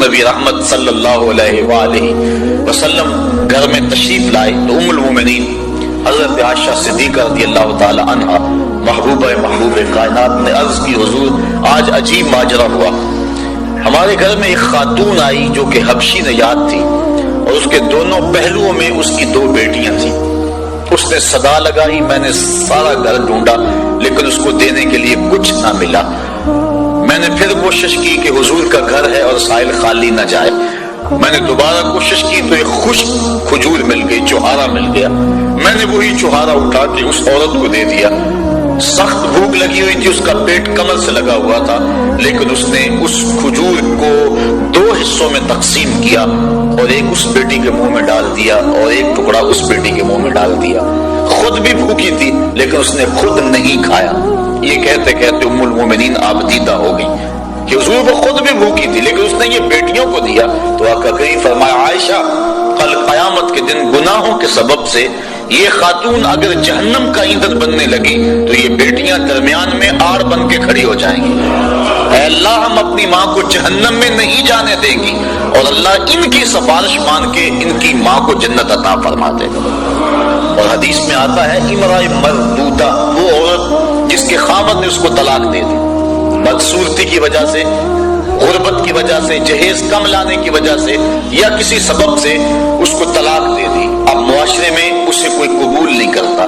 نبی رحمت صلی اللہ علیہ وآلہ وسلم گھر میں تشریف لائے تو ام المومنین حضرت عائشہ صدیقہ رضی اللہ تعالی عنہا محبوب کائنات نے عرض کی حضور آج عجیب ماجرا ہوا، ہمارے گھر میں ایک خاتون آئی جو کہ حبشی نژاد تھی اور اس کے دونوں پہلوؤں میں اس کی 2 بیٹیاں تھیں۔ اس نے صدا لگائی، میں نے سارا گھر ڈھونڈا لیکن اس کو دینے کے لیے کچھ نہ ملا۔ میں نے پھر کوشش کی کہ حضور کا گھر ہے اور سائل خالی نہ جائے۔ میں نے دوبارہ کوشش کی تو ایک خشک کھجور مل گئی، چوہارا مل گیا۔ میں نے وہی چوہارا اٹھا کے اس عورت کو دے دیا۔ سخت بھوک لگی ہوئی تھی، اس کا پیٹ کمر سے لگا ہوا تھا، لیکن اس نے اس کھجور کو 2 حصوں میں تقسیم کیا اور ایک اس بیٹی کے منہ میں ڈال دیا اور ایک ٹکڑا اس بیٹی کے منہ میں ڈال دیا۔ خود بھی بھوکی تھی لیکن اس نے خود نہیں کھایا۔ یہ کہتے کہتے ام المومنین آبدیدہ ہو گئی کہ حضور وہ خود بھی بھوکی تھی لیکن اس نے یہ بیٹیوں کو دیا۔ تو آقا کریم فرمایا عائشہ کل قیامت کے دن گناہوں کے سبب سے یہ خاتون اگر جہنم کا ایندھن بننے لگی تو یہ بیٹیاں درمیان میں آڑ بن کے کھڑی ہو جائیں گی۔ اے اللہ ہم اپنی ماں کو جہنم میں نہیں جانے دیں گی اور اللہ ان کی سفارش مان کے ان کی ماں کو جنت عطا فرما دے گا۔ اور حدیث میں آتا ہے امرأۃ مردودہ وہ عورت جس کے خاوند نے اس کو طلاق دے دی، بدصورتی کی وجہ سے، غربت کی وجہ سے، جہیز کم لانے کی وجہ سے یا کسی سبب سے اس کو طلاق دے دی۔ اب معاشرے میں اسے کوئی قبول نہیں کرتا،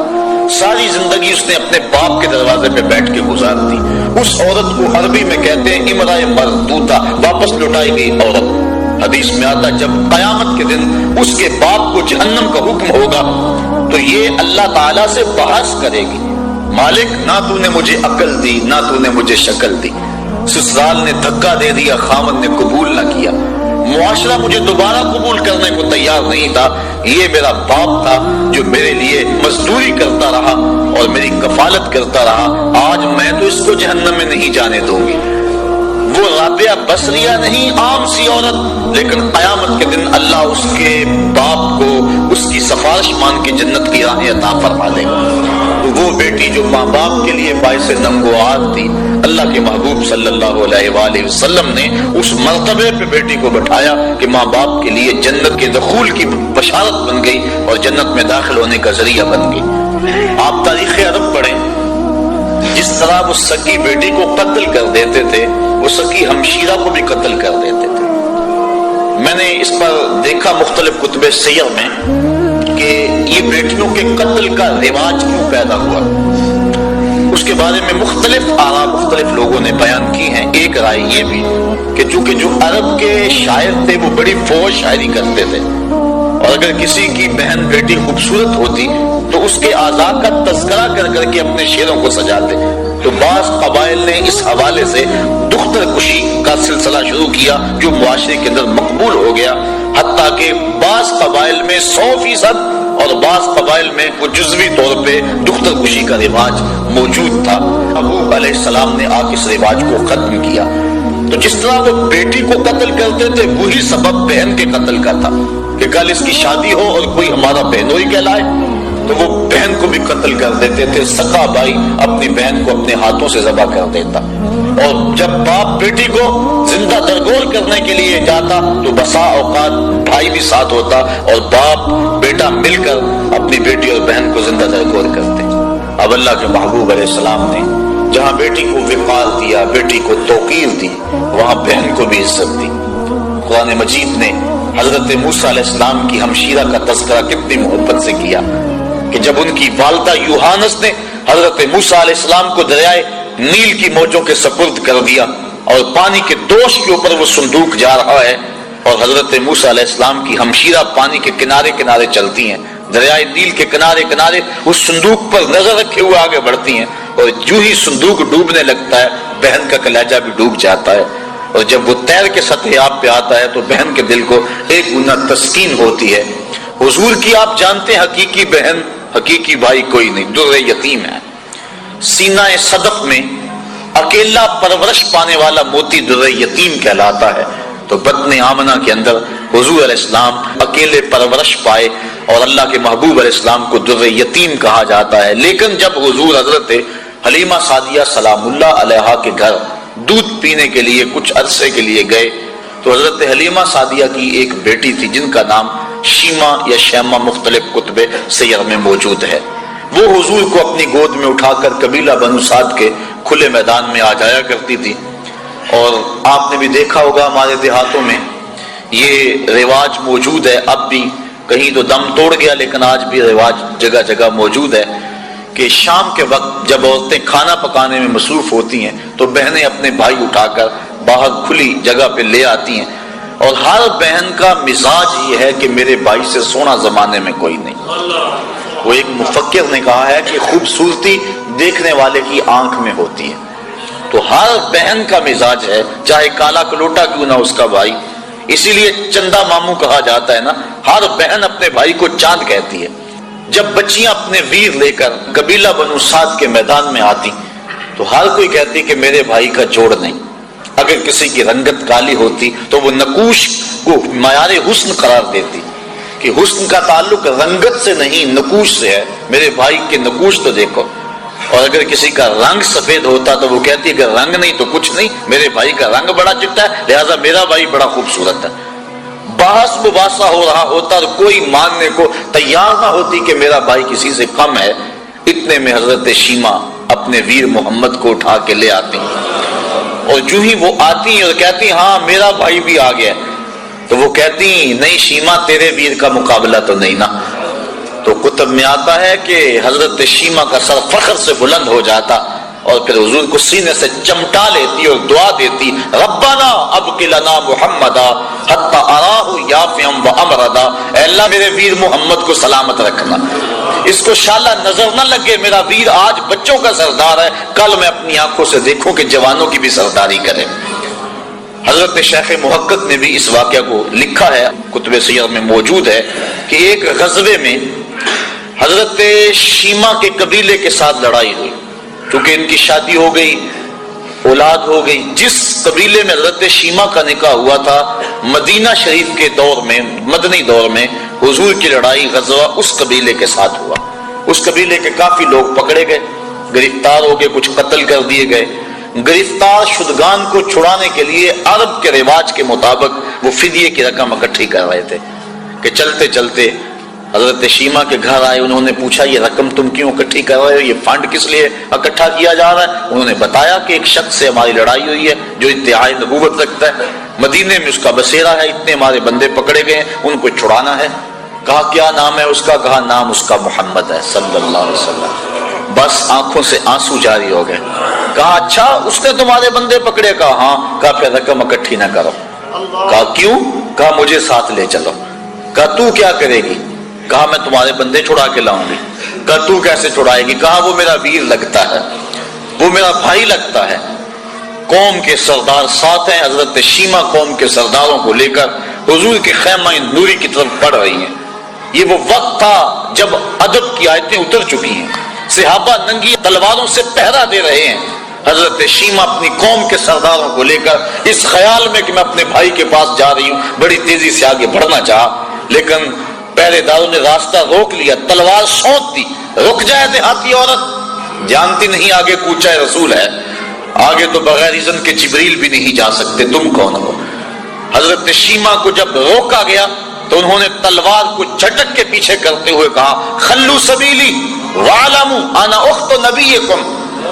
ساری زندگی اس نے اپنے باپ کے دروازے پہ بیٹھ کے گزار دی۔ اس عورت کو عربی میں کہتے ہیں امرأۃ مردودہ، واپس لوٹائی گئی عورت۔ حدیث میں آتا جب قیامت کے دن اس کے باپ کو جہنم کا حکم ہوگا تو یہ اللہ تعالیٰ سے بحث کرے گی، مالک نہ تو نے مجھے عقل دی نہ تو نے مجھے شکل دی، سسرال نے دھکا دے دیا، خامد نے قبول نہ کیا، معاشرہ مجھے دوبارہ قبول کرنے کو تیار نہیں تھا، یہ میرا باپ تھا جو میرے لیے مزدوری کرتا رہا اور میری کفالت کرتا رہا، آج میں تو اس کو جہنم میں نہیں جانے دوں گی۔ وہ رابعہ بصریہ نہیں، عام سی عورت، لیکن قیامت کے دن اللہ اس کے باپ کو اس کی سفارش مان کے جنت کی راہیں عطا فرما دے گا۔ وہ بیٹی جو ماں باپ کے لیے باعث ننگ و آر تھی، اللہ کے محبوب صلی اللہ علیہ وآلہ وسلم نے اس مرتبے پہ بیٹی کو بٹھایا کہ ماں باپ کے لیے جنت کے دخول کی بشارت بن گئی اور جنت میں داخل ہونے کا ذریعہ بن گئی۔ آپ تاریخ عرب پڑھیں، جس طرح وہ سکی بیٹی کو قتل کر دیتے تھے وہ سکی ہمشیرہ کو بھی قتل کر دیتے تھے۔ میں نے اس پر دیکھا مختلف کتب سیر میں کہ یہ بیٹیوں کے قتل کا رواج کیوں پیدا ہوا، اس کے بارے میں مختلف آراء مختلف لوگوں نے بیان کی ہیں۔ ایک رائے یہ بھی کہ چونکہ جو عرب کے شاعر تھے وہ بڑی فوج شاعری کرتے تھے اور اگر کسی کی بہن بیٹی خوبصورت ہوتی تو اس کے اعضاء کا تذکرہ کر کر کے اپنے شعروں کو سجاتے، تو بعض قبائل نے اس حوالے سے دختر کشی کا سلسلہ شروع کیا جو معاشرے کے اندر مقبول ہو گیا، حتیٰ کہ بعض قبائل میں 100% اور بعض قبائل میں وہ جزوی طور پہ دختر کشی کا رواج موجود تھا۔ ابو علیہ السلام نے آ کے اس رواج کو ختم کیا۔ تو جس طرح وہ بیٹی کو قتل کرتے تھے وہی سبب بہن کے قتل کا تھا کہ کل اس کی شادی ہو اور کوئی ہمارا بہنوئی کہلائے تو وہ بہن کو بھی قتل کر دیتے تھے۔ سگا بھائی اپنی بہن کو اپنے ہاتھوں سے ذبح کر دیتا اور جب باپ بیٹی کو زندہ درگور کرنے کے لیے جاتا تو بسا اوقات بھائی بھی ساتھ ہوتا اور باپ بیٹا مل کر اپنی بیٹی اور بہن کو زندہ درگور کرتے۔ اب اللہ کے محبوب علیہ السلام نے جہاں بیٹی کو وقار دیا، بیٹی کو توقیر دی، وہاں بہن کو بھی عزت دی۔ قرآن مجید نے حضرت موسیٰ علیہ السلام کی ہمشیرہ کا تذکرہ کتنی محبت سے کیا کہ جب ان کی والدہ یوحانس نے حضرت موسیٰ علیہ السلام کو دریائے نیل کی موجوں کے سپرد کر دیا اور پانی کے دوش کے اوپر وہ صندوق جا رہا ہے اور حضرت موسیٰ علیہ السلام کی ہمشیرہ پانی کے کنارے کنارے چلتی ہیں، دریائے نیل کے کنارے کنارے اس صندوق پر نظر رکھے ہوئے آگے بڑھتی ہیں اور جو ہی صندوق ڈوبنے لگتا ہے بہن کا کلیجہ بھی ڈوب جاتا ہے اور جب وہ تیر کے سطح آب پہ آتا ہے تو بہن کے دل کو ایک گنا تسکین ہوتی ہے۔ حضور کی آپ جانتے ہیں حقیقی بہن حقیقی بھائی کوئی نہیں، در یتیم ہے۔ سینہ صدف میں اکیلا پرورش پانے والا موتی در یتیم کہلاتا ہے، تو بطن آمنہ کے اندر حضور علیہ السلام اکیلے پرورش پائے اور اللہ کے محبوب علیہ السلام کو در یتیم کہا جاتا ہے۔ لیکن جب حضور حضرت حلیمہ سعدیہ سلام اللہ علیہا کے گھر دودھ پینے کے لیے کچھ عرصے کے لیے گئے تو حضرت حلیمہ سعدیہ کی ایک بیٹی تھی جن کا نام شیما یا شیما مختلف کتب سیر میں موجود ہے. وہ حضور کو اپنی گود میں اٹھا کر قبیلہ بنو سعد کے کھلے میدان میں آ جایا کرتی تھی. اور آپ نے بھی دیکھا ہوگا ہمارے دیہاتوں میں یہ رواج موجود ہے، اب بھی کہیں تو دم توڑ گیا لیکن آج بھی رواج جگہ جگہ موجود ہے کہ شام کے وقت جب عورتیں کھانا پکانے میں مصروف ہوتی ہیں تو بہنیں اپنے بھائی اٹھا کر باہر کھلی جگہ پہ لے آتی ہیں، اور ہر بہن کا مزاج یہ ہے کہ میرے بھائی سے سونا زمانے میں کوئی نہیں. وہ ایک مفکر نے کہا ہے کہ خوبصورتی دیکھنے والے کی آنکھ میں ہوتی ہے. تو ہر بہن کا مزاج ہے، چاہے کالا کلوٹا کیوں نہ اس کا بھائی. اسی لیے چندہ ماموں کہا جاتا ہے نا، ہر بہن اپنے بھائی کو چاند کہتی ہے. جب بچیاں اپنے ویر لے کر قبیلہ بنو سعد کے میدان میں آتی تو ہر کوئی کہتی کہ میرے بھائی کا جوڑ نہیں. اگر کسی کی رنگت کالی ہوتی تو وہ نقوش کو معیار حسن قرار دیتی کہ حسن کا تعلق رنگت سے نہیں نقوش سے ہے، میرے بھائی کے نقوش تو دیکھو. اور اگر کسی کا رنگ سفید ہوتا تو وہ کہتی ہے کہ رنگ نہیں تو کچھ نہیں، میرے بھائی کا رنگ بڑا چٹا ہے لہذا میرا بھائی بڑا خوبصورت ہے. بحث مباحثہ ہو رہا ہوتا اور کوئی ماننے کو تیار نہ ہوتی کہ میرا بھائی کسی سے کم ہے. اتنے میں حضرت شیما اپنے ویر محمد کو اٹھا کے لے آتی اور جو ہی وہ آتی اور کہتی ہاں میرا بھائی بھی آ گیا، تو وہ کہتی نہیں شیما تیرے ویر کا مقابلہ تو نہیں نا. تو کتب میں آتا ہے کہ حضرت شیما کا سر فخر سے بلند ہو جاتا اور پھر حضور کو سینے سے چمٹا لیتی اور دعا دیتی ربنا ابقِ لنا محمدا حتی اراہ یافعا وامردا. اے اللہ میرے ویر محمد کو سلامت رکھنا، اس کو شالہ نظر نہ لگے میرا ویر آج بچوں کا سردار ہے، کل میں اپنی آنکھوں سے دیکھوں کہ جوانوں کی بھی سرداری کرے. حضرت شیخ محقق نے بھی اس واقعہ کو لکھا ہے، کتب سیر میں موجود ہے کہ ایک غزوے میں حضرت شیما کے قبیلے کے ساتھ لڑائی ہوئی. کیونکہ ان کی شادی ہو گئی، اولاد ہو گئی. جس قبیلے میں حضرت شیما کا نکاح ہوا تھا مدینہ شریف کے دور میں، مدنی دور میں حضور کی لڑائی غزوہ اس قبیلے کے ساتھ ہوا. اس قبیلے کے کافی لوگ پکڑے گئے، گرفتار ہو گئے، کچھ قتل کر دیے گئے. گرفتار شدگان کو چھڑانے کے لیے عرب کے رواج کے مطابق وہ فدیے کی رقم اکٹھی کر رہے تھے کہ چلتے چلتے حضرت شیما کے گھر آئے. انہوں نے پوچھا یہ رقم تم کیوں اکٹھی کر رہے ہو، یہ فنڈ کس لیے اکٹھا کیا جا رہا ہے؟ انہوں نے بتایا کہ ایک شخص سے ہماری لڑائی ہوئی ہے جو ادعائے نبوت رکھتا ہے، مدینے میں اس کا بسیرا ہے، اتنے ہمارے بندے پکڑے گئے ہیں، ان کو چھڑانا ہے. کہا کیا نام ہے اس کا؟ کہا نام اس کا محمد ہے صلی اللہ علیہ وسلم. بس آنکھوں سے آنسو جاری ہو گئے. کہا اچھا اس نے تمہارے بندے پکڑے؟ کہا ہاں. کہا پھر رقم اکٹھی نہ کرو. کہا کیوں؟ کہا مجھے ساتھ لے چلو. کہا تو کیا کرے گی؟ کہا میں تمہارے بندے چھڑا کے لاؤں گی. کہا تو کیسے چھڑائے گی؟ کہا وہ میرا ویر لگتا ہے، وہ میرا بھائی لگتا ہے. قوم کے سردار ساتھ ہیں. حضرت شیما قوم کے سرداروں کو لے کر حضور کے خیمہ نوری کی طرف بڑھ رہی ہیں. یہ وہ وقت تھا جب ادب کی آیتیں اتر چکی ہیں، صحابہ ننگی تلواروں سے پہرا دے رہے ہیں. حضرت شیما اپنی قوم کے سرداروں کو لے کر اس خیال میں کہ میں اپنے بھائی کے پاس جا رہی ہوں بڑی تیزی سے آگے بڑھنا چاہا، لیکن پہرے داروں نے راستہ روک لیا، تلوار سونت دی. رک جائے دیہاتی عورت، جانتی نہیں آگے کوچہ رسول ہے، آگے تو بغیر اذن کے جبریل بھی نہیں جا سکتے، تم کون ہو؟ حضرت شیما کو جب روکا گیا تو انہوں نے تلوار کو جھٹک کے پیچھے کرتے ہوئے کہا خلو سبیلی وعلموا انا اخت نبیکم،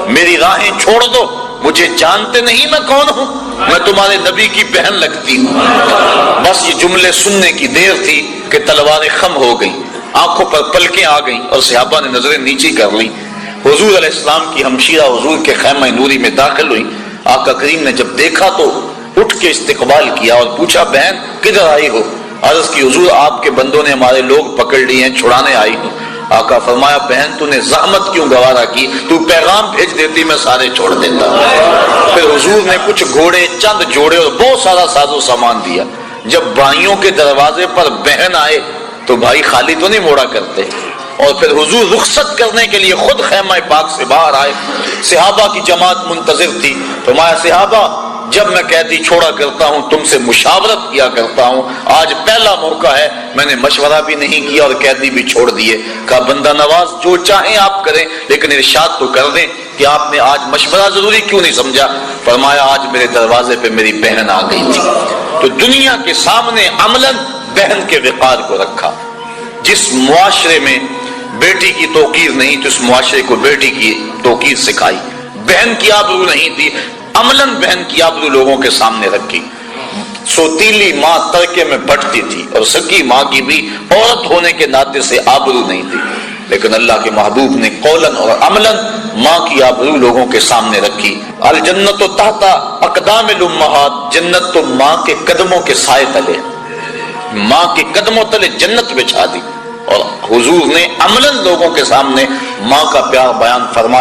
میری راہیں چھوڑ دو، مجھے جانتے نہیں میں کون ہوں، میں تمہارے نبی کی بہن لگتی ہوں. بس یہ جملے سننے کی دیر تھی کہ تلواریں خم ہو گئیں، آنکھوں پر پلکیں آ گئیں اور صحابہ نے نظریں نیچی کر لی. حضور علیہ السلام کی ہمشیرہ حضور کے خیمہ نوری میں داخل ہوئی. آقا کریم نے جب دیکھا تو اٹھ کے استقبال کیا اور پوچھا بہن کدھر آئی ہو؟ عرض کی حضور آپ کے بندوں نے ہمارے لوگ پکڑ لیے ہیں، چھڑانے آئی ہوں. آقا فرمایا بہن تو نے زحمت کیوں گوارا کی، تو پیغام بھیج دیتی میں سارے چھوڑ دیتا. پھر حضور نے کچھ گھوڑے، چند جوڑے اور بہت سارا ساز و سامان دیا. جب بھائیوں کے دروازے پر بہن آئے تو بھائی خالی تو نہیں موڑا کرتے. اور پھر حضور رخصت کرنے کے لیے خود خیمہ پاک سے باہر آئے. صحابہ کی جماعت منتظر تھی. فرمایا صحابہ جب میں قیدی چھوڑا کرتا ہوں تم سے مشاورت کیا کرتا ہوں، آج پہلا موقع ہے میں نے مشورہ بھی نہیں کیا اور قیدی بھی چھوڑ دیے. کہا بندہ نواز جو چاہیں آپ کریں لیکن ارشاد تو کر دیں کہ آپ نے آج مشورہ ضروری کیوں نہیں سمجھا؟ فرمایا آج میرے دروازے پہ میری بہن آ گئی تھی. تو دنیا کے سامنے عملاً بہن کے وقار کو رکھا. جس معاشرے میں بیٹی کی توقیر نہیں تو اس معاشرے کو بیٹی کی توقیر سکھائی. بہن کی آبرو نہیں تھی، عملاً بہن کی آبرو لوگوں کے سامنے رکھی. سوتیلی ماں ترکے میں بٹتی تھی اور سکی ماں کی بھی عورت ہونے کے ناطے سے آبرو نہیں تھی، لیکن اللہ کے محبوب نے قولاً اور عملاً ماں کی آبرو لوگوں کے سامنے رکھی. الجنت تحت اقدام الامہات، جنت تو ماں کے قدموں کے سائے تلے، ماں کے قدموں تلے جنت بچھا دی. اور حضور نے عملاً لوگوں کے سامنے ماں کا پیار بیان فرمایا.